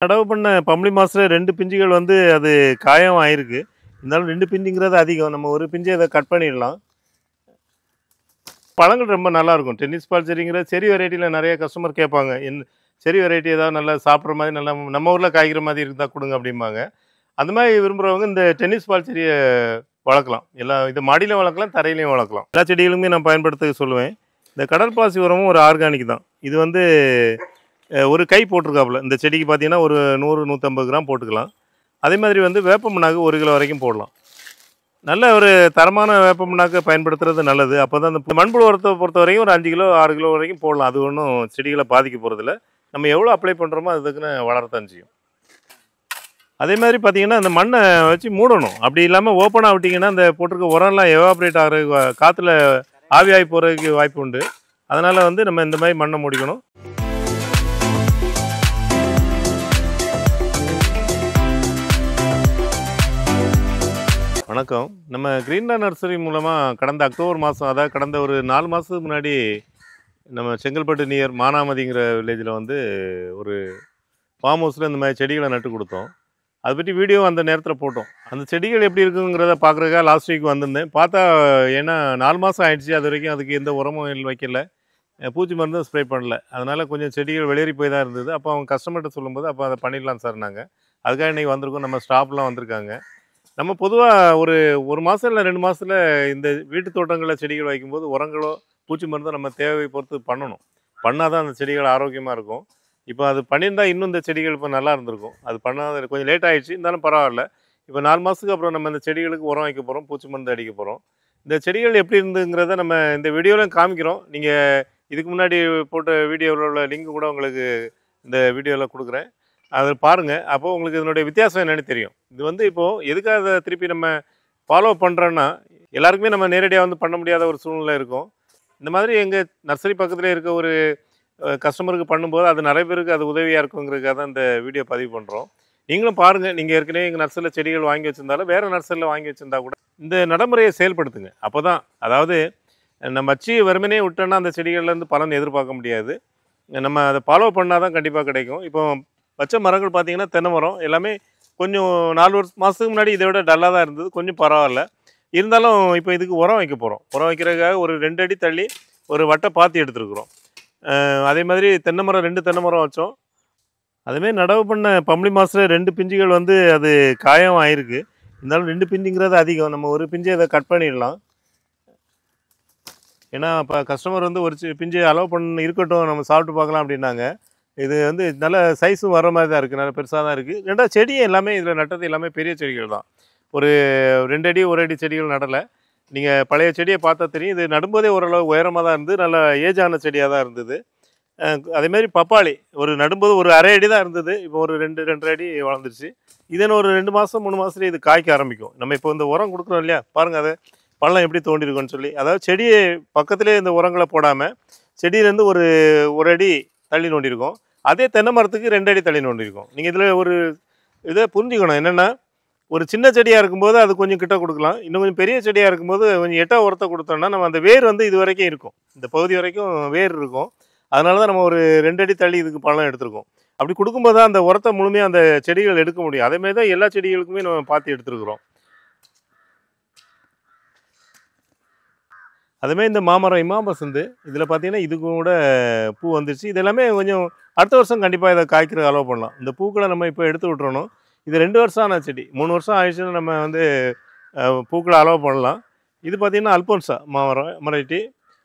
நடவு பண்ண பம்பளி மாசத்துல 2 பிஞ்சுகள் வந்து அது காயம் ஆயிருக்கு. இருந்தாலும் 2 பிஞ்சுங்கிறது அதிகம். நம்ம ஒரு பிஞ்சை இதை கட் பண்ணிடலாம். பழங்கள் ரொம்ப நல்லாயிருக்கும். டென்னிஸ் பால் செரிங்கிற செரி வெரைட்டியில் நிறைய கஸ்டமர் கேட்பாங்க. செரி வெரைட்டி ஏதாவது நல்லா சாப்பிட்ற மாதிரி நல்லா நம்ம ஊரில் காய்க்கிற மாதிரி இருந்தால் கொடுங்க அப்படிம்பாங்க. அந்த மாதிரி விரும்புகிறவங்க இந்த டென்னிஸ் பால் செடியை வளர்க்கலாம். இது மாடியிலையும் வளர்க்கலாம், தரையிலையும் வளர்க்கலாம். எல்லா செடிகளுமே நான் பயன்படுத்த சொல்லுவேன். இந்த கடல் பாசி உரமும் ஒரு ஆர்கானிக் தான். இது வந்து ஒரு கை போட்டிருக்காப்புல. இந்த செடிக்கு பார்த்தீங்கன்னா ஒரு 100-150 கிராம் போட்டுக்கலாம். அதே மாதிரி வந்து வேப்ப புண்ணாக்கு 1 கிலோ வரைக்கும் போடலாம். நல்ல ஒரு தரமான வேப்ப புண்ணாக்கை பயன்படுத்துறது நல்லது. அப்போ தான் அந்த மண்புழு உரத்தை பொறுத்த வரைக்கும் ஒரு 5 கிலோ 6 கிலோ வரைக்கும் போடலாம். அது ஒன்றும் செடிகளை பாதிக்க போகிறதில்ல. நம்ம எவ்வளோ அப்ளை பண்ணுறோமோ அதுக்குன்னு வளரத்தான் செய்யும். அதே மாதிரி பார்த்தீங்கன்னா அந்த மண்ணை வச்சு மூடணும். அப்படி இல்லாமல் ஓப்பனாக விட்டிங்கன்னா அந்த போட்டிருக்க உரம்லாம் எவாப்ரேட் ஆகிற காற்றுல ஆவியாகி போகிறதுக்கு வாய்ப்பு உண்டு. அதனால் வந்து நம்ம இந்த மாதிரி மண்ணை மூடிக்கணும். வணக்கம். நம்ம கிரீன்லேண்ட் நர்சரி மூலமாக கடந்த அக்டோபர் மாதம், அதாவது கடந்த ஒரு 4 மாதத்துக்கு முன்னாடி நம்ம செங்கல்பட்டு நியர் மானாமதிங்கிற வில்லேஜில் வந்து ஒரு ஃபார்ம் ஹவுஸில் இந்த மாதிரி செடிகளை நட்டு கொடுத்தோம். அதை பற்றி வீடியோ அந்த நேரத்தில் போட்டோம். அந்த செடிகள் எப்படி இருக்குங்கிறத பார்க்குறதுக்காக லாஸ்ட் வீக் வந்திருந்தேன். பார்த்தா ஏன்னா 4 மாதம் ஆயிடுச்சு, அது வரைக்கும் அதுக்கு எந்த உரமும் வைக்கல, பூச்சி மருந்தும் ஸ்ப்ரே பண்ணல. அதனால் கொஞ்சம் செடிகள் வெளியேறி போய் தான் இருந்தது. அப்போ அவங்க கஸ்டமர்கிட்ட சொல்லும்போது அப்போ அதை பண்ணிடலாம் சார் நாங்கள். அதுக்காக இன்றைக்கி வந்திருக்கோம். நம்ம ஸ்டாஃப்லாம் வந்திருக்காங்க. நம்ம பொதுவாக ஒரு மாதம் இல்லை 2 மாதத்தில் இந்த வீட்டு தோட்டங்களில் செடிகள் வைக்கும்போது உரங்களோ பூச்சி மருந்தோ நம்ம தேவை பொறுத்து பண்ணணும். பண்ணால் தான் அந்த செடிகள் ஆரோக்கியமாக இருக்கும். இப்போ அது பண்ணியிருந்தா இன்னும் இந்த செடிகள் இப்போ நல்லா இருந்திருக்கும். அது பண்ணாத கொஞ்சம் லேட் ஆகிடுச்சு, இருந்தாலும் பரவாயில்ல. இப்போ 4 மாதத்துக்கு அப்புறம் நம்ம இந்த செடிகளுக்கு உரம் வைக்க போகிறோம், பூச்சி மருந்து அடிக்க போகிறோம். இந்த செடிகள் எப்படி இருந்துங்கிறத நம்ம இந்த வீடியோவிலும் காமிக்கிறோம். நீங்கள் இதுக்கு முன்னாடி போட்ட வீடியோவில் உள்ள லிங்க் கூட உங்களுக்கு இந்த வீடியோவில் கொடுக்குறேன். அதை பாருங்கள். அப்போது உங்களுக்கு இதனுடைய வித்தியாசம் என்னென்னு தெரியும். இது வந்து இப்போது எதுக்காக அதை திருப்பி நம்ம ஃபாலோ பண்ணுறோன்னா, எல்லாருக்குமே நம்ம நேரடியாக வந்து பண்ண முடியாத ஒரு சூழ்நிலை இருக்கும். இந்த மாதிரி எங்கள் நர்சரி பக்கத்தில் இருக்க ஒரு கஸ்டமருக்கு பண்ணும்போது அது நிறைய பேருக்கு அது உதவியாக இருக்குங்கிறதுக்காக தான் இந்த வீடியோ பதிவு பண்ணுறோம். நீங்களும் பாருங்கள். நீங்கள் ஏற்கனவே எங்கள் நர்சரியில் செடிகள் வாங்கி வச்சுருந்தாலும் வேறு நர்சரியில் வாங்கி வச்சுருந்தா கூட இந்த நடைமுறையை செயல்படுத்துங்க. அப்போ தான், அதாவது நம்ம வச்சு வெறுமனே விட்டோன்னா அந்த செடிகள்லேருந்து பலன் எதிர்பார்க்க முடியாது. நம்ம அதை ஃபாலோ பண்ணால் தான் கண்டிப்பாக கிடைக்கும். இப்போ வச்ச மரங்கள் பார்த்திங்கன்னா தென்னை மரம் எல்லாமே கொஞ்சம் 4 மாதத்துக்கு முன்னாடி இதை விட டல்லாக தான் இருந்தது. கொஞ்சம் பரவாயில்ல. இருந்தாலும் இப்போ இதுக்கு உரம் வைக்க போகிறோம். உரம் வைக்கிறதுக்காக ஒரு 2 அடி தள்ளி ஒரு வட்டை பாத்தி எடுத்துருக்குறோம். அதே மாதிரி தென்னை மரம் 2 தென்னை மரம் வச்சோம். அதுமாரி நடவு பண்ண பம்பளி மாதத்தில் 2 பிஞ்சுகள் வந்து அது காயம் ஆயிருக்கு. இருந்தாலும் 2 பிஞ்சுங்கிறது அதிகம். நம்ம ஒரு பிஞ்சை இதை கட் பண்ணிடலாம். ஏன்னா இப்போ கஸ்டமர் வந்து ஒரு பிஞ்சை அலோவ் இருக்கட்டும், நம்ம சாப்பிட்டு பார்க்கலாம் அப்படின்னாங்க. இது வந்து நல்ல சைஸும் வர மாதிரி தான் இருக்குது. நல்ல பெருசாக தான் இருக்குது. 2 செடியும் எல்லாமே இதில் நட்டது எல்லாமே பெரிய செடிகள் தான். ஒரு 2 அடி 1 அடி செடிகள் நடலை. நீங்கள் பழைய செடியை பார்த்தா தெரியும். இது நடும்போதே ஓரளவு உயரமாக தான் இருந்தது. நல்ல ஏஜான செடியாக தான் இருந்தது. அதேமாரி பப்பாளி நடும்போது ஒரு அரை அடி தான் இருந்தது. இப்போ ஒரு 2-2.5 அடி வளர்ந்துருச்சு. இதன் ஒரு 2 மாதம் 3 மாதத்துலேயே இது காய்க்க ஆரம்பிக்கும். நம்ம இப்போ இந்த உரம் கொடுக்குறோம் இல்லையா, பாருங்கள் அதை பள்ளம் எப்படி தோண்டிருக்கோன்னு சொல்லி. அதாவது செடியை பக்கத்துலேயே இந்த உரங்களை போடாமல் செடியிலேருந்து ஒரு அடி தள்ளி நோண்டியிருக்கோம். அதே தென்னை மரத்துக்கு 2 அடி தள்ளி நோண்டியிருக்கோம். நீங்கள் இதில் ஒரு இதை புரிஞ்சுக்கணும். என்னென்னா, ஒரு சின்ன செடியாக இருக்கும்போது அது கொஞ்சம் கிட்ட கொடுக்கலாம். இன்னும் கொஞ்சம் பெரிய செடியாக இருக்கும்போது கொஞ்சம் எட்டா உரத்தை கொடுத்தோம்னா நம்ம அந்த வேர் வந்து இது வரைக்கும் இருக்கும். இந்த பகுதி வரைக்கும் வேர் இருக்கும். அதனால தான் நம்ம ஒரு 2 அடி தள்ளி இதுக்கு பழம் எடுத்திருக்கோம். அப்படி கொடுக்கும்போது தான் அந்த உரத்தை முழுமையாக அந்த செடிகள் எடுக்க முடியும். அதேமாதிரி தான் எல்லா செடிகளுக்குமே நம்ம பார்த்து எடுத்துருக்குறோம். அதுமாதிரி இந்த மாமரம் இமாம்பசந்து இதில் பார்த்தீங்கன்னா இதுக்கு கூட பூ வந்துருச்சு. இது எல்லாமே கொஞ்சம் அடுத்த வருஷம் கண்டிப்பாக இதை காய்க்கிற அலோவ் பண்ணலாம். இந்த பூக்களை நம்ம இப்போ எடுத்து விட்டுறணும். இது 2 வருஷம் ஆன செடி. 3 வருஷம் ஆயிடுச்சுன்னு நம்ம வந்து பூக்களை அலோவ் பண்ணலாம். இது பார்த்திங்கன்னா அல்போன்சா மாமரம் வெரைட்டி.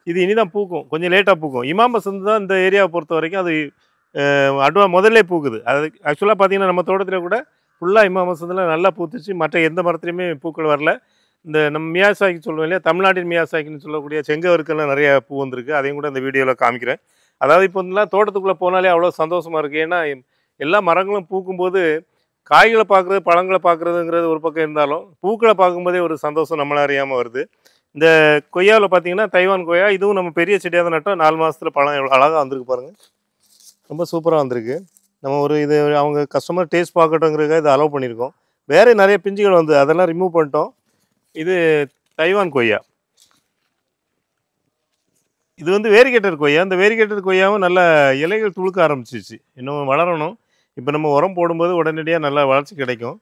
இது இனிதான் பூக்கும், கொஞ்சம் லேட்டாக பூக்கும். இமாம்பசந்து தான் இந்த ஏரியாவை பொறுத்த வரைக்கும் அது முதல்ல பூக்குது. அது ஆக்சுவலாக பார்த்திங்கன்னா நம்ம தோட்டத்தில் கூட ஃபுல்லாக இமாம்பசந்தில் நல்லா பூத்துச்சு. மற்ற எந்த மரத்துலையுமே பூக்கள் வரல. இந்த நம்ம மியாசாக்கி சொல்லுவோம் இல்லையா, தமிழ்நாட்டின் மியாசாக்கின்னு சொல்லக்கூடிய செங்கவருக்கெல்லாம் நிறைய பூ வந்திருக்கு. அதையும் கூட இந்த வீடியோவில் காமிக்கிறேன். அதாவது இப்போ வந்து தோட்டத்துக்குள்ளே போனாலே அவ்வளோ சந்தோஷமாக இருக்குது. ஏன்னா எல்லா மரங்களும் பூக்கும்போது காய்களை பார்க்குறது பழங்களை பார்க்குறதுங்கிறது ஒரு பக்கம் இருந்தாலும் பூக்களை பார்க்கும்போதே ஒரு சந்தோஷம் நம்மளை அறியாமல் வருது. இந்த கொய்யாவில் பார்த்தீங்கன்னா தைவான் கொய்யா, இதுவும் நம்ம பெரிய செடியாக தான் நட்டோம். 4 மாதத்தில் பழம் எவ்வளோ அழகாக வந்திருக்கு பாருங்கள். ரொம்ப சூப்பராக வந்திருக்கு. நம்ம இது அவங்க கஸ்டமர் டேஸ்ட் பார்க்கட்டுங்கிறதுக்காக இதை அலோவ் பண்ணியிருக்கோம். வேறு நிறைய பிஞ்சுகள் வந்து அதெல்லாம் ரிமூவ் பண்ணிட்டோம். இது தைவான் கொய்யா. இது வந்து வேரிகேட்டர் கொய்யா. இந்த வேரிகேட்டர் கொய்யாவும் நல்ல இலைகள் துளுக்க ஆரம்பிச்சிச்சு. இன்னும் வளரணும். இப்போ நம்ம உரம் போடும்போது உடனடியாக நல்லா வளர்ச்சி கிடைக்கும்.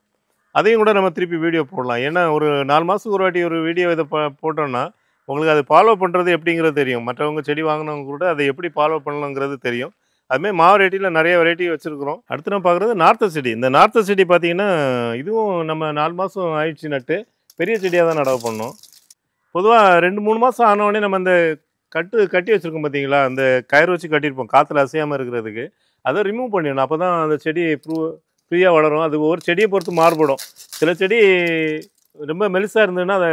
அதையும் கூட நம்ம திருப்பி வீடியோ போடலாம். ஏன்னா ஒரு 4 மாதத்துக்கு ஒரு வாட்டி ஒரு வீடியோ இதை போட்டோம்னா உங்களுக்கு அது ஃபாலோ பண்ணுறது எப்படிங்கிறது தெரியும். மற்றவங்க செடி வாங்கினவங்க கூட அதை எப்படி ஃபாலோ பண்ணணுங்கிறது தெரியும். அதுமாதிரி மாவு வெரைட்டியில் நிறைய வெரைட்டி வச்சுருக்குறோம். அடுத்து நம்ம பார்க்குறது நார்த்து செடி. இந்த நார்த்து செடி பார்த்தீங்கன்னா இதுவும் நம்ம 4 மாதம் ஆயிடுச்சு நட்டு. பெரிய செடியாக தான் நடவு பண்ணோம். பொதுவாக 2-3 மாதம் ஆனோடனே நம்ம அந்த கட்டி வச்சுருக்கோம் பார்த்தீங்களா, அந்த கயிறு வச்சு கட்டியிருப்போம் காற்றுல அசையாமல் இருக்கிறதுக்கு. அதை ரிமூவ் பண்ணிடணும். அப்போ தான் அந்த செடி ஃப்ரீயாக வளரும். அது ஒவ்வொரு செடியை பொறுத்து மாறுபடும். சில செடி ரொம்ப மெலிசாக இருந்ததுன்னா அதை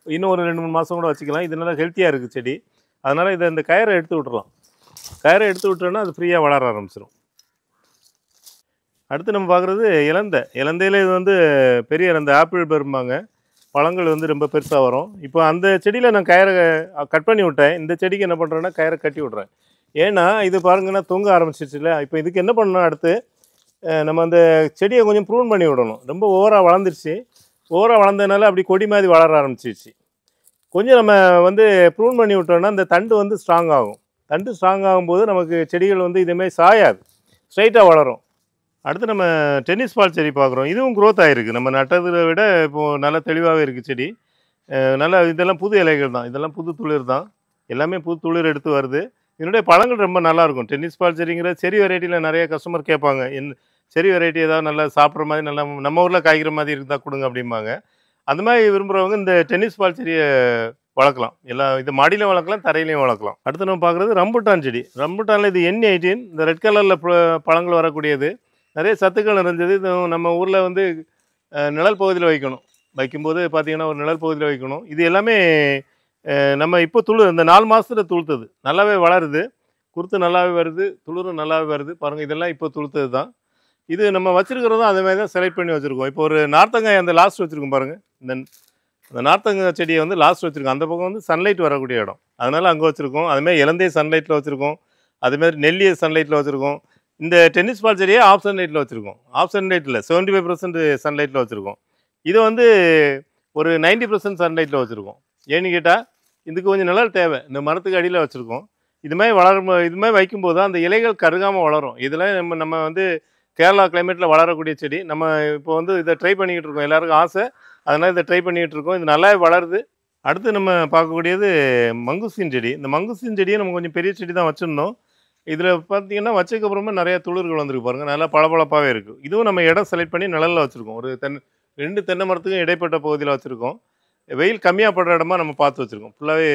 இன்னும் ஒரு 2-3 மாதம் கூட வச்சுக்கலாம். இது நல்லா ஹெல்த்தியாக இருக்குது செடி. அதனால் இதை இந்த கயிறை எடுத்து விட்டுறலாம். கயிறை எடுத்து விட்டோன்னா அது ஃப்ரீயாக வளர ஆரம்பிச்சிடும். அடுத்து நம்ம பார்க்குறது இலந்தையில் இது வந்து பெரிய இலந்தை ஆப்பிள் பெரும்பாங்க. பழங்கள் வந்து ரொம்ப பெருசாக வரும். இப்போ அந்த செடியில் நான் கயிறை கட் பண்ணி விட்டேன். இந்த செடிக்கு என்ன பண்ணுறேன்னா கயிறை கட்டி விட்றேன். ஏன்னா இது பாருங்கன்னா தொங்க ஆரம்பிச்சிருச்சுல. இப்போ இதுக்கு என்ன பண்ணணும், அடுத்து நம்ம அந்த செடியை கொஞ்சம் ப்ரூன் பண்ணி விடணும். ரொம்ப ஓவராக வளர்ந்துருச்சு. ஓவராக வளர்ந்ததுனால அப்படி கொடி மாதிரி வளர ஆரம்பிச்சிருச்சு. கொஞ்சம் நம்ம வந்து ப்ரூன் பண்ணி விட்டோம்னா அந்த தண்டு வந்து ஸ்ட்ராங் ஆகும். தண்டு ஸ்ட்ராங் ஆகும்போது நமக்கு செடிகள் வந்து இதேமாதிரி சாயாது, ஸ்ட்ரைட்டாக வளரும். அடுத்து நம்ம டென்னிஸ் பால் செடி பார்க்குறோம். இதுவும் க்ரோத் ஆகிருக்கு. நம்ம நட்டதை விட இப்போது நல்லா தெளிவாகவே இருக்குது செடி. நல்லா இதெல்லாம் புது இலைகள் தான். இதெல்லாம் புது துளிர் தான். எல்லாமே புது துளிர் எடுத்து வருது. இதனுடைய பழங்கள் ரொம்ப நல்லாயிருக்கும். டென்னிஸ் பால் செடிங்கிற செரி வெரைட்டியில் நிறைய கஸ்டமர் கேட்பாங்க. செரி வெரைட்டி ஏதாவது நல்லா சாப்பிட்ற மாதிரி நல்லா நம்ம ஊரில் காய்க்கிற மாதிரி இருந்தால் கொடுங்க அப்படிம்பாங்க. அந்த மாதிரி விரும்புகிறவங்க இந்த டென்னிஸ் பால் செடியை வளர்க்கலாம். இது மாடியிலும் வளர்க்கலாம், தரையிலையும் வளர்க்கலாம். அடுத்து நம்ம பார்க்குறது ரம்புட்டான் செடி. ரம்புட்டானில் இது N18, இந்த ரெட் கலரில் பழங்கள் வரக்கூடியது. நிறைய சத்துக்கள் நிறைஞ்சது. இது நம்ம ஊரில் வந்து நிழல் பகுதியில் வைக்கணும். வைக்கும்போது பார்த்திங்கன்னா ஒரு நிழல் பகுதியில் வைக்கணும். இது எல்லாமே நம்ம இப்போ இந்த 4 மாதத்தில் துளுத்தது. நல்லாவே வளருது. குருத்து நல்லாவே வருது, துளிரும் நல்லாவே வருது. பாருங்கள், இதெல்லாம் இப்போ துளுத்தது தான். இது நம்ம வச்சுருக்கிறதும் அதே மாதிரி தான் செலக்ட் பண்ணி வச்சுருக்கோம். இப்போ ஒரு நார்த்தங்காய் அந்த லாஸ்ட் வச்சுருக்கோம் பாருங்கள். இந்த நார்த்தங்காய் செடியை வந்து லாஸ்ட் வச்சுருக்கோம். அந்த பக்கம் வந்து சன்லைட் வரக்கூடிய இடம், அதனால் அங்கே வச்சுருக்கோம். அதுமாதிரி இலந்தைய சன்லைட்டில் வச்சுருக்கோம். அதுமாதிரி நெல்லியை சன்லைட்டில் வச்சுருக்கோம். இந்த டென்னிஸ் பால் செடியை ஆஃப் சன்லைட்டில் வச்சுருக்கோம். ஆஃப் சன்லைட்டில் 75% சன்லைட்டில் வச்சுருக்கோம். இதை வந்து ஒரு 90% சன்லைட்டில் வச்சுருக்கோம். ஏன்னு கேட்டால் இதுக்கு கொஞ்சம் நிழல் தேவை. இந்த மரத்துக்கு அடியில் வச்சுருக்கோம். இது மாதிரி வைக்கும்போது தான் அந்த இலைகள் கருகாமல் வளரும். இதெல்லாம் நம்ம வந்து கேரளா கிளைமேட்டில் வளரக்கூடிய செடி. நம்ம இப்போ வந்து இதை ட்ரை பண்ணிக்கிட்டு இருக்கோம். எல்லாருக்கும் ஆசை, அதனால் இதை ட்ரை பண்ணிக்கிட்டு இருக்கோம். இது நல்லாவே வளருது. அடுத்து நம்ம பார்க்கக்கூடியது மங்குஸ்தீன் செடி. இந்த மங்குஸ்தீன் செடியை நம்ம கொஞ்சம் பெரிய செடி தான் வச்சுருந்தோம். இதில் பார்த்தீங்கன்னா வச்சதுக்கப்புறமா நிறையா துளிர்கள் வந்துருக்கு பாருங்கள். நல்லா பளபளப்பாகவே இருக்குது. இதுவும் நம்ம இடம் செலக்ட் பண்ணி நிழலில் வச்சுருக்கோம். ஒரு 2 தென்னை மரத்துக்கும் இடைப்பட்ட பகுதியில் வச்சுருக்கோம். வெயில் கம்மியாக படுற இடமா நம்ம பார்த்து வச்சுருக்கோம். ஃபுல்லாகவே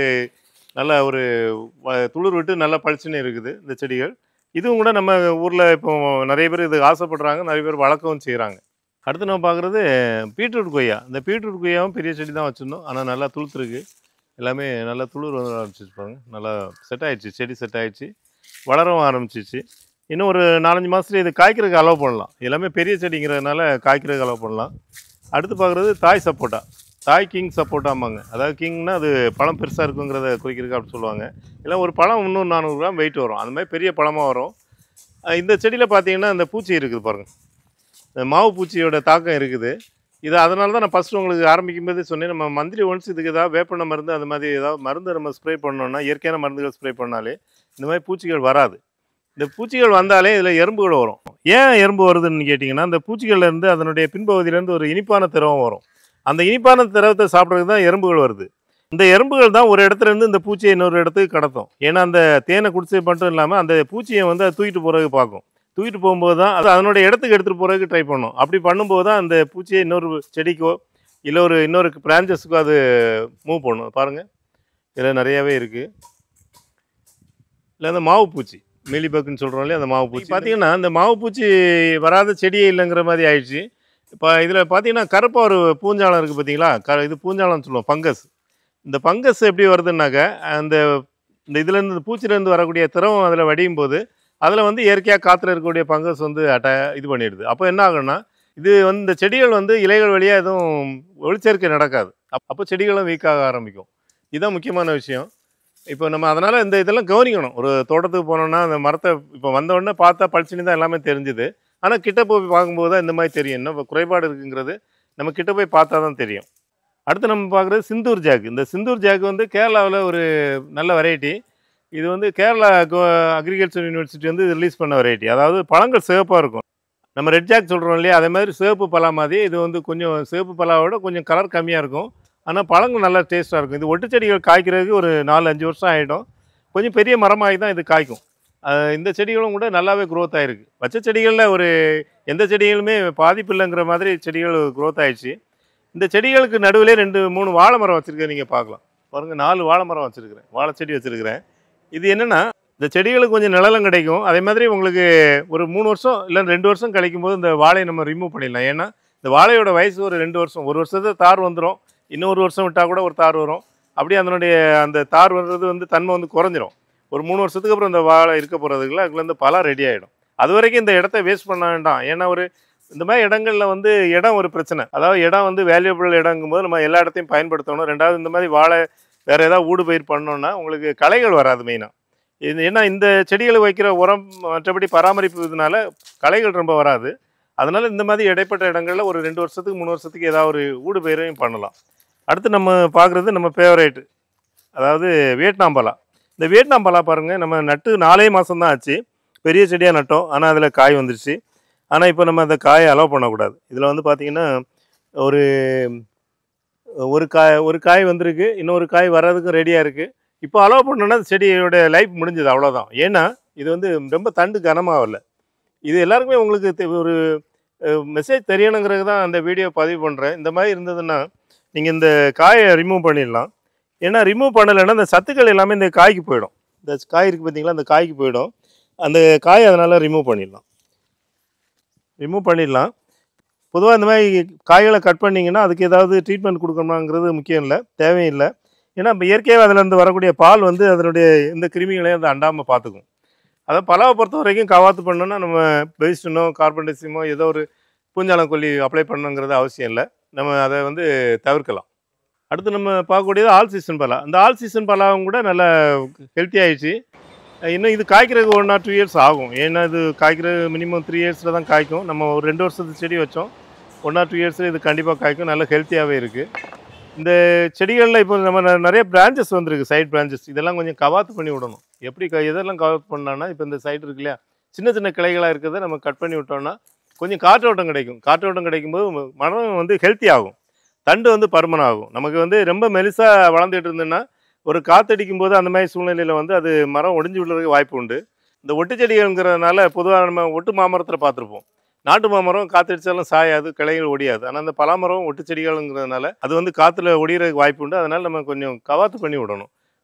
நல்லா ஒரு துளிர் விட்டு நல்லா பளிச்சுன்னு இருக்குது இந்த செடிகள். இதுவும் கூட நம்ம ஊரில் இப்போ நிறைய பேர் இது ஆசைப்படுறாங்க, நிறைய பேர் வளர்க்கவும் செய்கிறாங்க. அடுத்து நம்ம பார்க்குறது பீட்ரூட் கொய்யா. இந்த பீட்ரூட் கொய்யாவும் பெரிய செடி தான் வச்சுருந்தோம். ஆனால் நல்லா துளுத்துருக்கு. எல்லாமே நல்லா துளிர் வந்து ஆரம்பிச்சிச்சு பாருங்கள். நல்லா செட் ஆகிடுச்சு, செடி செட் ஆகிடுச்சு, வளரவும் ஆரம்பிச்சிச்சு. இன்னும் ஒரு 4-5 மாதத்துல இது காய்க்கிறதுக்கு அலோவ் பண்ணலாம். எல்லாமே பெரிய செடிங்கிறதுனால காய்க்கிறதுக்கு அலோவ் பண்ணலாம். அடுத்து பார்க்குறது தாய் சப்போட்டா. தாய் கிங் சப்போட்டாம்பாங்க. அதாவது கிங்னா அது பழம் பெருசாக இருக்குங்கிறத குறிக்கிறதுக்கு அப்படி சொல்லுவாங்க. இல்லை ஒரு பழம் 300-400 கிராம் வெயிட் வரும். அந்த மாதிரி பெரிய பழமாக வரும். இந்த செடியில் பார்த்தீங்கன்னா இந்த பூச்சி இருக்குது பாருங்கள். இந்த மாவு பூச்சியோட தாக்கம் இருக்குது. இது அதனால தான் நான் ஃபஸ்ட்டு உங்களுக்கு ஆரம்பிக்கும் போதே சொன்னேன். நம்ம மந்த்லி ஒன்ஸ் இதுக்கு ஏதாவது வேப்பெண்ணை மருந்து அது மாதிரி ஏதாவது மருந்து நம்ம ஸ்ப்ரே பண்ணோன்னா, இயற்கையான மருந்துகள் ஸ்ப்ரே பண்ணாலே இந்த மாதிரி பூச்சிகள் வராது. இந்த பூச்சிகள் வந்தாலே இதில் எறும்புகள் வரும். ஏன் எறும்பு வருதுன்னு கேட்டிங்கன்னா, அந்த பூச்சிகள்லேருந்து அதனுடைய பின்பகுதியிலேருந்து ஒரு இனிப்பான திரவம் வரும். அந்த இனிப்பான திரவத்தை சாப்பிட்றதுக்கு தான் எறும்புகள் வருது. இந்த எறும்புகள் தான் ஒரு இடத்துலேருந்து இந்த பூச்சியை இன்னொரு இடத்துக்கு கடத்தும். ஏன்னா அந்த தேனை குடிச்சது மட்டும் இல்லாமல் அந்த பூச்சியை வந்து அது தூக்கிட்டு போகிறதுக்கு பார்க்கும். தூக்கிட்டு போகும்போது தான் அது அதனுடைய இடத்துக்கு எடுத்துகிட்டு போகிறதுக்கு ட்ரை பண்ணும். அப்படி பண்ணும்போது தான் அந்த பூச்சியை இன்னொரு செடிக்கோ இல்லை இன்னொரு பிரான்ச்சஸுக்கோ அது மூவ் பண்ணும். பாருங்கள், இதில் நிறையாவே இருக்குது. இல்லை அந்த மாவு பூச்சி, மீலிபக்குன்னு சொல்கிறோம் இல்லையா, அந்த மாவு பூச்சி பார்த்தீங்கன்னா இந்த மாவு பூச்சி வராத செடியே இல்லைங்கிற மாதிரி ஆயிடுச்சு. இப்போ இதில் பார்த்தீங்கன்னா கருப்பாக ஒரு பூஞ்சாலம் இருக்குது பார்த்தீங்களா, இது பூஞ்சாலம்னு சொல்லுவோம், ஃபங்கஸ். இந்த ஃபங்கஸ் எப்படி வருதுன்னாக்க இந்த இதுலேருந்து பூச்சிலேருந்து வரக்கூடிய திரவம் அதில் வடியும் போது அதில் வந்து இயற்கையாக காற்றுல இருக்கக்கூடிய ஃபங்கஸ் வந்து இது பண்ணிடுது. அப்போ என்ன ஆகுன்னா, இது வந்து இந்த செடிகள் வந்து இலைகள் வழியாக எதுவும் ஒளிச்சேர்க்கை நடக்காது. அப்போ செடிகளும் வீக்காக ஆரம்பிக்கும். இதுதான் முக்கியமான விஷயம். இப்போ நம்ம அதனால் இதெல்லாம் கவனிக்கணும். ஒரு தோட்டத்துக்கு போனோம்னா அந்த மரத்தை இப்போ வந்தோடனே பார்த்தா பளிச்சுன்னு தான் எல்லாமே தெரிஞ்சுது. ஆனால் கிட்ட போய் பார்க்கும்போது தான் இந்த மாதிரி தெரியும். என்ன குறைபாடு இருக்குங்கிறது நம்ம கிட்ட போய் பார்த்தா தான் தெரியும். அடுத்து நம்ம பார்க்குறது சிந்தூர் ஜாக். இந்த சிந்தூர் ஜாக் வந்து கேரளாவில் ஒரு நல்ல வெரைட்டி. இது வந்து கேரளா அக்ரிகல்ச்சர் யூனிவர்சிட்டி வந்து ரிலீஸ் பண்ண வெரைட்டி. அதாவது பழங்கள் சிவப்பாக இருக்கும். நம்ம ரெட் ஜாக் சொல்கிறோம் இல்லையா, அதே மாதிரி சிவப்பு பலா மாதிரி இது வந்து கொஞ்சம் சிவப்பு பலாவோட கொஞ்சம் கலர் கம்மியாக இருக்கும். ஆனால் பழங்கள் நல்லா டேஸ்ட்டாக இருக்கும். இது ஒட்டு செடிகள் காய்க்கிறதுக்கு ஒரு 4-5 வருஷம் ஆகிடும். கொஞ்சம் பெரிய மரமாகி தான் இது காய்க்கும். இந்த செடிகளும் கூட நல்லாவே க்ரோத் ஆகிருக்கு. வச்ச செடிகளில் ஒரு எந்த செடிகளுமே பாதிப்பு இல்லைங்கிற மாதிரி செடிகள் க்ரோத் ஆகிடுச்சு. இந்த செடிகளுக்கு நடுவிலே 2-3 வாழை மரம் வச்சுருக்கேன். நீங்கள் பார்க்கலாம் பாருங்கள், 4 வாழை மரம் வச்சுருக்கிறேன், வாழை செடி வச்சுருக்கிறேன். இது என்னென்னா இந்த செடிகளுக்கு கொஞ்சம் நிழலும் கிடைக்கும். அதே மாதிரி உங்களுக்கு ஒரு 3 வருஷம் இல்லை 2 வருஷம் கழிக்கும் போது இந்த வாழையை நம்ம ரிமூவ் பண்ணிடலாம். ஏன்னா இந்த வாழையோட வயசு ஒரு 2 வருஷம், 1 வருஷத்துல தார் வந்துடும். இன்னொரு வருஷம் விட்டால் கூட ஒரு தார் வரும். அப்படியே அதனுடைய அந்த தார் வர்றது வந்து தன்மை வந்து குறைஞ்சிரும். ஒரு 3 வருஷத்துக்கு அப்புறம் இந்த வாழை இருக்க போகிறதுக்குள்ள அதுக்குள்ள பலா ரெடி ஆகிடும். அது வரைக்கும் இந்த இடத்த வேஸ்ட் பண்ண வேண்டாம். ஏன்னா இந்த மாதிரி இடங்களில் வந்து இடம் ஒரு பிரச்சனை. அதாவது இடம் வந்து வேல்யூபிள் இடங்கும்போது நம்ம எல்லா இடத்தையும் பயன்படுத்தணும். ரெண்டாவது இந்த மாதிரி வாழை வேறு ஏதாவது ஊடு பயிர் பண்ணோன்னா உங்களுக்கு களைகள் வராது மெயினாக. ஏன்னா இந்த செடிகளை வைக்கிற உரம் மற்றபடி பராமரிப்பு இதனால களைகள் ரொம்ப வராது. அதனால் இந்த மாதிரி இடைப்பட்ட இடங்களில் ஒரு 2 வருஷத்துக்கு 3 வருஷத்துக்கு ஏதாவது ஒரு ஊடு பயிரையும் பண்ணலாம். அடுத்து நம்ம பார்க்குறது நம்ம ஃபேவரேட்டு, அதாவது வியட்நாம் பலா. இந்த வியட்நாம் பலா பாருங்கள், நம்ம நட்டு 4 மாதம் தான் ஆச்சு. பெரிய செடியாக நட்டோம், ஆனால் அதில் காய் வந்துருச்சு. ஆனால் இப்போ நம்ம அந்த காயை அலோவ் பண்ணக்கூடாது. இதில் வந்து பார்த்திங்கன்னா ஒரு ஒரு காய் வந்திருக்கு, இன்னொரு காய் வர்றதுக்கும் ரெடியாக இருக்குது. இப்போ அலோவ் பண்ணோன்னா செடியோட லைஃப் முடிஞ்சது, அவ்வளோதான். ஏன்னா இது வந்து ரொம்ப தண்டு கனமாகல. இது எல்லாருக்குமே உங்களுக்கு ஒரு மெசேஜ் தெரியணுங்கிறது தான் அந்த வீடியோ பதிவு பண்ணுறேன். இந்த மாதிரி இருந்ததுன்னா நீங்கள் இந்த காயை ரிமூவ் பண்ணிடலாம். ஏன்னா ரிமூவ் பண்ணலைன்னா இந்த சத்துக்கள் எல்லாமே இந்த காய்க்கு போயிடும். இந்த காய் இருக்குது பார்த்தீங்களா, அந்த காய்க்கு போயிடும். அந்த காயை அதனால் ரிமூவ் பண்ணிடலாம். பொதுவாக இந்த மாதிரி காய்களை கட் பண்ணிங்கன்னா அதுக்கு ஏதாவது ட்ரீட்மெண்ட் கொடுக்கணுமாங்கிறது முக்கியம் இல்லை, தேவையில்லை. ஏன்னா இப்போ இயற்கையாக அதிலேருந்து வரக்கூடிய பால் வந்து அதனுடைய இந்த கிருமிகளையும் அதை அண்டாமல் பார்த்துக்கும். அதை பலாவை பொறுத்த வரைக்கும் கவாத்து பண்ணோன்னா நம்ம பெஸ்டினோ கார்பன்டைசிமோ ஏதோ ஒரு பூஞ்சாலக்கொல்லி அப்ளை பண்ணணுங்கிறது அவசியம் இல்லை. நம்ம அதை வந்து தவிர்க்கலாம். அடுத்து நம்ம பார்க்கக்கூடியது ஆல் சீசன் பலா. அந்த ஆல் சீசன் பலாவும் கூட நல்லா ஹெல்த்தி ஆகிடுச்சு. இன்னும் இது காய்க்கிறதுக்கு 1 or 2 இயர்ஸ் ஆகும். ஏன்னா இது காய்க்கிறது மினிமம் 3 இயர்ஸில் தான் காய்க்கும். நம்ம ஒரு 2 வருஷத்துக்கு செடி வச்சோம், 1 or 2 இயர்ஸில் இது கண்டிப்பாக காய்க்கும். நல்ல ஹெல்த்தியாகவே இருக்குது. இந்த செடிகளில் இப்போ நம்ம நிறைய பிரான்ச்சஸ் வந்துருக்கு, சைட் பிரான்ச்சஸ். இதெல்லாம் கொஞ்சம் கவாத்து பண்ணி விடணும். எப்படி எதெல்லாம் கவாத்து பண்ணலான்னா, இப்போ இந்த சைடு இருக்கு இல்லையா, சின்ன சின்ன கிளைகளாக இருக்கிறத நம்ம கட் பண்ணி விட்டோம்னா கொஞ்சம் காற்றோட்டம் கிடைக்கும். காற்றோட்டம் கிடைக்கும்போது மரம் வந்து ஹெல்த்தி ஆகும், தண்டு வந்து பருமன் ஆகும். நமக்கு வந்து ரொம்ப மெலிசாக வளர்ந்துட்டு இருந்ததுன்னா ஒரு காற்றடிக்கும் போது அந்த மாதிரி சூழ்நிலையில் வந்து அது மரம் ஒடிஞ்சு விடுறதுக்கு வாய்ப்பு உண்டு. இந்த ஒட்டு செடிகள்ங்கிறதுனால பொதுவாக நம்ம ஒட்டு மாமரத்தில் பார்த்துருப்போம். நாட்டு மாமரம் காற்றடிச்சாலும் சாயாது, கிளைகள் ஒடியாது. ஆனால் அந்த பலாமரம் ஒட்டு செடிகள்ங்கிறதுனால அது வந்து காற்றுல ஒடிகிறதுக்கு வாய்ப்பு உண்டு. அதனால் நம்ம கொஞ்சம் கவாத்து பண்ணி விடணும்.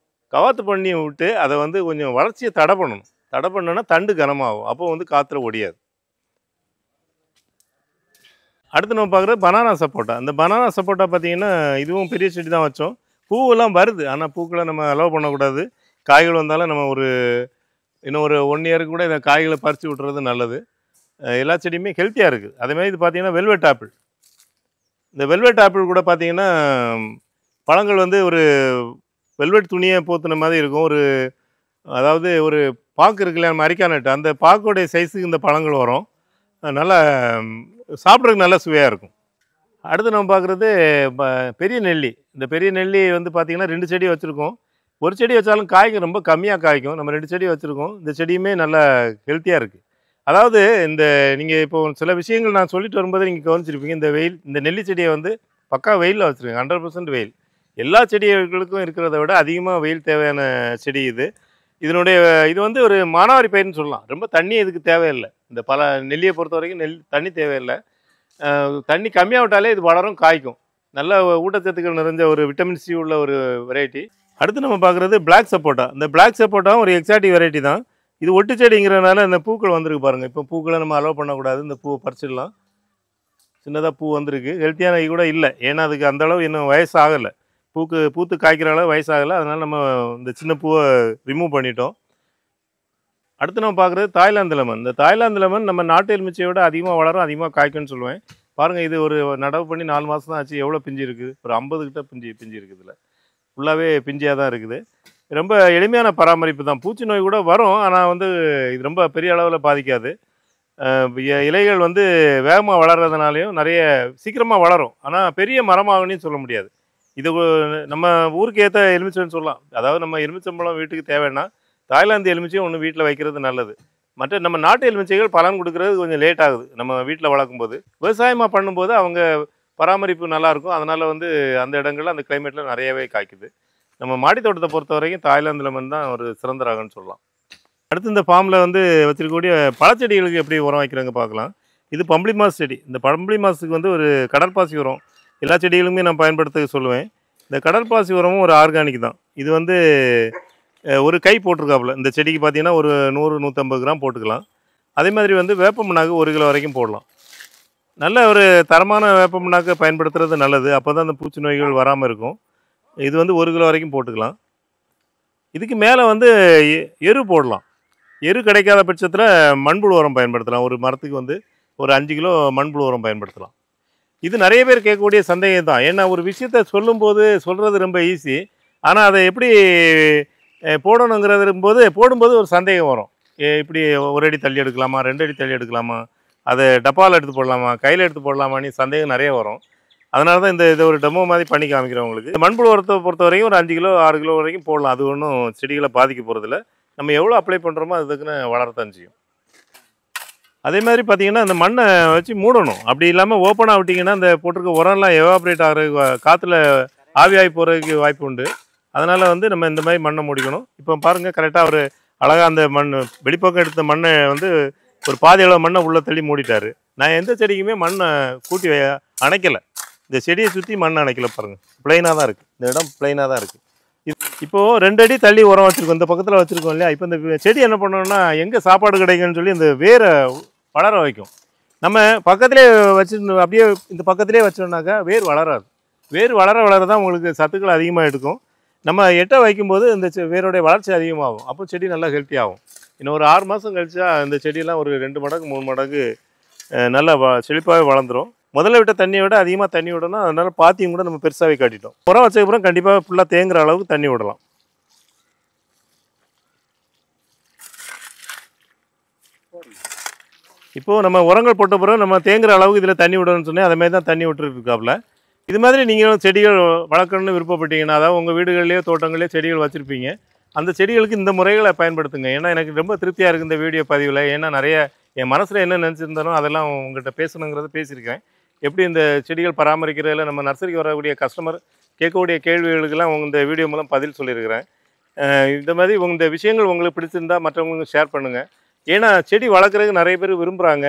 கவாத்து பண்ணி விட்டு அதை வந்து கொஞ்சம் வளர்ச்சியை தடை பண்ணணும். தடை பண்ணோன்னா தண்டு கனமாகும், அப்போ வந்து காற்றுல ஒடியாது. அடுத்து நம்ம பார்க்குறது பனானா சப்போட்டா. இந்த பனானா சப்போட்டா பார்த்திங்கன்னா இதுவும் பெரிய செடி தான் வச்சோம். பூவெல்லாம் வருது, ஆனால் பூக்களை நம்ம அலோவ் பண்ணக்கூடாது. காய்கள் வந்தாலும் நம்ம இன்னும் ஒரு 1 இயருக்கு கூட இதை காய்களை பறித்து விட்டுறது நல்லது. எல்லா செடியுமே ஹெல்த்தியாக இருக்குது. அதேமாதிரி இது பார்த்திங்கன்னா வெல்வெட் ஆப்பிள். இந்த வெல்வெட் ஆப்பிள் கூட பார்த்திங்கன்னா பழங்கள் வந்து ஒரு வெல்வெட் துணியை போத்துன மாதிரி இருக்கும். அதாவது ஒரு பாக்கு இருக்குல்ல, நம்ம அரிக்கானட்டு, அந்த பாக்கோடைய சைஸுக்கு இந்த பழங்கள் வரும். நல்லா சாப்பிட்றதுக்கு நல்ல சுவையாக இருக்கும். அடுத்து நம்ம பார்க்குறது பெரிய நெல்லி. இந்த பெரிய நெல்லி வந்து பார்த்திங்கன்னா 2 செடி வச்சுருக்கோம். ஒரு செடி வச்சாலும் காய்க்கும், ரொம்ப கம்மியாக காய்க்கும். நம்ம 2 செடி வச்சுருக்கோம். இந்த செடியுமே நல்லா ஹெல்த்தியாக இருக்குது. அதாவது நீங்கள் இப்போ சில விஷயங்கள் நான் சொல்லிட்டு வரும்போது நீங்கள் கவனிச்சிருப்பீங்க. இந்த நெல்லி செடியை வந்து பக்கா வெயிலில் வச்சுருங்க, 100% வெயில். எல்லா செடிகளுக்கும் இருக்கிறத விட அதிகமாக வெயில் தேவையான செடி இது. இது வந்து ஒரு மானாவாரி பயிர்னு சொல்லலாம். ரொம்ப தண்ணி இதுக்கு தேவையில்லை. இந்த நெல்லியை பொறுத்த வரைக்கும் தண்ணி தேவையில்லை. தண்ணி கம்மியாக விட்டாலே இது வளரும், காய்க்கும். நல்ல ஊட்டச்சத்துக்கள் நிறைஞ்ச ஒரு விட்டமின் சி உள்ள ஒரு வெரைட்டி. அடுத்து நம்ம பார்க்குறது பிளாக் சப்போட்டா. இந்த பிளாக் சப்போட்டாவும் ஒரு எக்ஸாட்டிக் வெரைட்டி தான். இது ஒட்டு செடிங்கிறதுனால இந்த பூக்கள் வந்திருக்கு பாருங்கள். இப்போ பூக்களை நம்ம அலோவ் பண்ணக்கூடாது, இந்த பூவை பறிச்சிடலாம். சின்னதாக பூ வந்திருக்கு, ஹெல்த்தியான கூட இல்லை. ஏன்னா அதுக்கு அந்தளவு இன்னும் வயசாகலை, பூத்து காய்க்கிற அளவு வயசாகலை. அதனால் நம்ம இந்த சின்ன பூவை ரிமூவ் பண்ணிட்டோம். அடுத்து நம்ம பார்க்குறது தாய்லாந்து லெமன். இந்த தாய்லாந்து லெமன் நம்ம நாட்டு எலுமிச்சையை விட அதிகமாக வளரும், அதிகமாக காய்க்கும்னு சொல்லுவேன். பாருங்கள், இது ஒரு நடவு பண்ணி 4 மாதம் தான் ஆச்சு. எவ்வளோ பிஞ்சு இருக்குது, ஒரு 50 கிட்ட பிஞ்சு இருக்குது. இதில் ஃபுல்லாகவே பிஞ்சியாக தான் இருக்குது. ரொம்ப எளிமையான பராமரிப்பு தான். பூச்சி நோய் கூட வரும், ஆனால் வந்து இது ரொம்ப பெரிய அளவில் பாதிக்காது. இலைகள் வந்து வேகமாக வளர்கிறதுனாலையும் நிறைய சீக்கிரமாக வளரும். ஆனால் பெரிய மரமாகணும்னு சொல்ல முடியாது. இது நம்ம ஊருக்கு ஏற்ற எலுமிச்சைன்னு சொல்லலாம். அதாவது நம்ம எலுமிச்சம்பழம் வீட்டுக்கு தேவைன்னா தாய்லாந்து எலுமிச்சையும் ஒன்று வீட்டில் வைக்கிறது நல்லது. மற்ற நம்ம நாட்டு எலுமிச்சைகள் பலன் கொடுக்கறது கொஞ்சம் லேட் ஆகுது நம்ம வீட்டில் வளர்க்கும்போது. விவசாயமாக பண்ணும்போது அவங்க பராமரிப்பு நல்லாயிருக்கும். அதனால் வந்து அந்த இடங்கள்ல அந்த கிளைமேட்டில் நிறையவே காய்க்குது. நம்ம மாடி தோட்டத்தை பொறுத்த வரைக்கும் தாய்லாந்து லெமன் தான் ஒரு சிறந்த ரகம்னு சொல்லலாம். அடுத்து இந்த ஃபார்மில் வந்து வச்சிருக்கக்கூடிய பழச்செடிகளுக்கு எப்படி உரம் வைக்கிறாங்க பார்க்கலாம். இது பம்பளி மாஸ் செடி. இந்த பம்பளி மாஸுக்கு வந்து ஒரு கடற்பாசி உரம் எல்லா செடிகளுமே நான் பயன்படுத்த சொல்லுவேன். இந்த கடற்பாசி உரமும் ஒரு ஆர்கானிக் தான். இது வந்து ஒரு கை போட்டிருக்காப்புல. இந்த செடிக்கு பார்த்தீங்கன்னா ஒரு 100-150 கிராம் போட்டுக்கலாம். அதே மாதிரி வந்து வேப்ப புண்ணாக்கு 1 கிலோ வரைக்கும் போடலாம். நல்ல ஒரு தரமான வேப்ப புண்ணாக்கை பயன்படுத்துறது நல்லது. அப்போ தான் அந்த பூச்சி நோய்கள் வராமல் இருக்கும். இது வந்து 1 கிலோ வரைக்கும் போட்டுக்கலாம். இதுக்கு மேலே வந்து எரு போடலாம். எரு கிடைக்காத பட்சத்தில் மண்புழு உரம் பயன்படுத்தலாம். ஒரு மரத்துக்கு வந்து ஒரு 5 கிலோ மண்புழு உரம் பயன்படுத்தலாம். இது நிறைய பேர் கேட்கக்கூடிய சந்தேகம் தான். ஏன்னா ஒரு விஷயத்த சொல்கிறது ரொம்ப ஈஸி. ஆனால் அதை எப்படி போடும்போது ஒரு சந்தேகம் வரும். இப்படி 1 அடி தள்ளி எடுக்கலாமா, 2 அடி தள்ளி எடுக்கலாமா, அதை டப்பாவில் எடுத்து போடலாமா, கையில் எடுத்து போடலாமான்னு சந்தேகம் நிறைய வரும். அதனால தான் இதை ஒரு டெமோ மாதிரி பண்ணி காமிக்கிறேன் உங்களுக்கு. மண்புழு உரத்தை பொறுத்த வரைக்கும் ஒரு 5 கிலோ 6 கிலோ வரைக்கும் போடலாம். அது ஒன்றும் செடிகளை பாதிக்க போகிறதில்ல. நம்ம எவ்வளோ அப்ளை பண்ணுறோமோ அதுக்குன்னு வளரத்தான் செய்யும். அதே மாதிரி பார்த்தீங்கன்னா அந்த மண்ணை வச்சு மூடணும். அப்படி இல்லாமல் ஓப்பனாக விட்டிங்கன்னா அந்த போட்டிருக்க உரம்லாம் எவாப்ரேட் ஆகிறதுக்கு காற்றுல ஆவியாகி போகிறதுக்கு வாய்ப்பு உண்டு. அதனால் வந்து நம்ம இந்த மாதிரி மண்ணை மூடிக்கணும். இப்போ பாருங்கள், கரெக்டாக ஒரு அழகாக அந்த வெளிப்பக்கம் எடுத்த மண்ணை வந்து ஒரு பாதி அளவு மண்ணை உள்ளே தள்ளி மூடிட்டார். நான் எந்த செடிக்குமே மண்ணை கூட்டி அணைக்கலை. இந்த செடியை சுற்றி மண் அணைக்கலை. பாருங்கள், பிளைனாக தான் இருக்குது. இந்த இடம் பிளைனாக தான் இருக்குது. இப்போது 2 அடி தள்ளி உரம் வச்சுருக்கோம். இந்த பக்கத்தில் வச்சுருக்கோம் இல்லையா. இப்போ இந்த செடி என்ன பண்ணணும்னா எங்கே சாப்பாடு கிடைக்குன்னு சொல்லி இந்த வேரை வளர வைக்கும். நம்ம பக்கத்திலே அப்படியே இந்த பக்கத்திலே வச்சோம்னாக்கா வேர் வளராது. வேர் வளர தான் உங்களுக்கு சத்துக்கள் அதிகமாக எடுக்கும். நம்ம எட்ட வைக்கும்போது இந்த வேரோடைய வளர்ச்சி அதிகமாகும். அப்போ செடி நல்லா ஹெல்த்தி ஆகும். இன்னும் ஒரு 6 மாதம் கழிச்சா இந்த செடியெல்லாம் ஒரு 2 மடங்கு 3 மடங்கு நல்லா செழிப்பாகவே வளர்ந்துடும். முதல்ல விட்ட தண்ணியை விட அதிகமாக தண்ணி விடணும். அதனால பாத்தியும் கூட நம்ம பெருசாகவே காட்டிட்டோம். உரம் வச்சதுக்கப்புறம் கண்டிப்பாக ஃபுல்லாக தேங்குற அளவுக்கு தண்ணி விடலாம். இப்போது நம்ம உரங்கள் போட்ட பிறகு நம்ம தேங்குற அளவுக்கு இதில் தண்ணி விடணும்னு சொன்னேன். அதே மாதிரி தான் தண்ணி விட்டுட்டு இருக்காப்புல. இது மாதிரி நீங்களும் செடிகள் வளர்க்கணும்னு விருப்பப்பட்டீங்கன்னா, அதாவது உங்கள் வீடுகள்லேயோ தோட்டங்கள்லேயோ செடிகள் வச்சுருப்பீங்க. அந்த செடிகளுக்கு இந்த முறைகளை பயன்படுத்துங்க. ஏன்னா எனக்கு ரொம்ப திருப்தியாக இருக்குது இந்த வீடியோ பதிவில். ஏன்னா நிறைய என் மனசில் என்ன நினச்சிருந்தானோ அதெல்லாம் உங்கள்கிட்ட பேசணுங்கிறத பேசியிருக்கேன். எப்படி இந்த செடிகள் பராமரிக்கிறதில் நம்ம நர்சரிக்கு வரக்கூடிய கஸ்டமர் கேட்கக்கூடிய கேள்விகளுக்கெல்லாம் இந்த வீடியோ மூலம் பதில் சொல்லியிருக்கிறேன். இந்த மாதிரி இந்த விஷயங்கள் உங்களுக்கு பிடிச்சிருந்தால் மற்றவங்களுக்கு ஷேர் பண்ணுங்கள். ஏன்னா செடி வளர்க்குறதுக்கு நிறைய பேர் விரும்புகிறாங்க,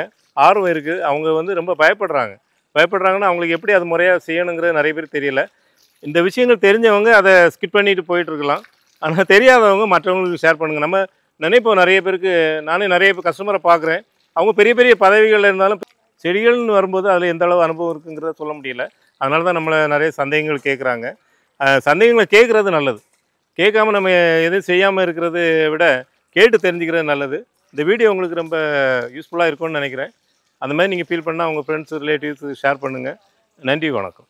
ஆர்வம் இருக்குது. அவங்க வந்து ரொம்ப பயப்படுறாங்கன்னா அவங்களுக்கு எப்படி அது முறையாக செய்யணுங்கிறது நிறைய பேர் தெரியல. இந்த விஷயங்கள் தெரிஞ்சவங்க அதை ஸ்கிப் பண்ணிட்டு போயிட்டுருக்கலாம். ஆனால் தெரியாதவங்க மற்றவங்களுக்கு ஷேர் பண்ணுங்கள். நம்ம நினைப்போம் நிறைய பேருக்கு. நானே நிறைய பேர் கஸ்டமரை பார்க்குறேன். அவங்க பெரிய பெரிய பதவிகளில் இருந்தாலும் செடிகள்னு வரும்போது அதில் எந்த அளவு அனுபவம் இருக்குங்கிறத சொல்ல முடியல. அதனால தான் நம்மளை நிறைய சந்தேகங்கள் கேட்குறாங்க. சந்தேகங்களை கேட்குறது நல்லது. கேட்காம நம்ம எதுவும் செய்யாமல் இருக்கிறத விட கேட்டு தெரிஞ்சுக்கிறது நல்லது. இந்த வீடியோ உங்களுக்கு ரொம்ப யூஸ்ஃபுல்லாக இருக்கும்னு நினைக்கிறேன். அந்த மாதிரி நீங்கள் ஃபீல் பண்ணால் உங்கள் ஃப்ரெண்ட்ஸ் ரிலேட்டிவ்ஸ் ஷேர் பண்ணுங்கள். நன்றி, வணக்கம்.